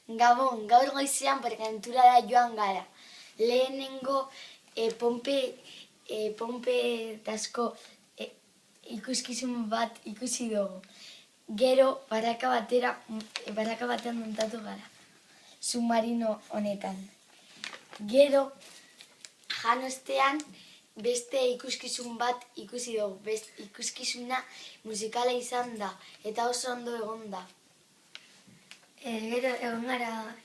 Gabon, gaur goizean Portaventurara joan gara. Lehenengo Pompe ikuskizun bat ikusi dugu. Gero baraka batean montatu gara, submarino honetan. Gero janostean beste ikuskizun bat ikusi dugu. Ikuskizuna musikala izan da eta oso ondo egon da. Gero egon gara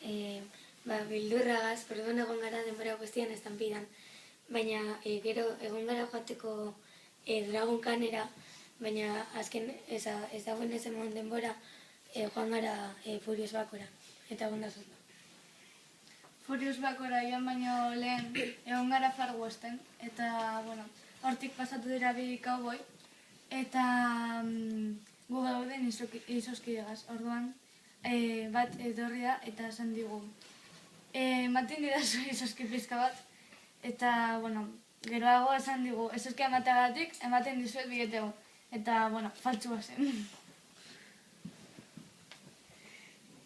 bildurragaz, orduan egon gara denbora guztian estanpidan, baina gero egon gara joateko Dragon Kanera, baina azken ez dagoen ez eman denbora joan gara Furious Bakora, eta egon da zondo. Furious Bakora joan baino lehen egon gara Far Westen, eta hortik pasatu dira bi cowboy, eta gu gauden izozkidegaz, orduan bat etorri da eta esan digu. Ematen didazu izozki pizka bat, eta geroago esan digu, izozkia emateagatik ematen dizuet bigetegu, eta faltsua zen.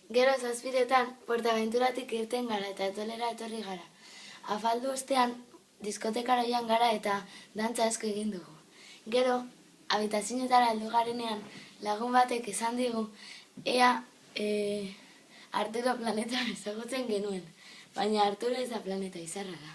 Gero zazpiretan Portaventuratik irten gara eta Etolera etorri gara. Afaldu ostean diskotekara joan gara eta dantza asko egin dugu. Gero, habitazioetara heldu garenean lagun batek esan digu ea Arturo planeta ezagutzen genuen, baina Arturo ez da planeta izarra da.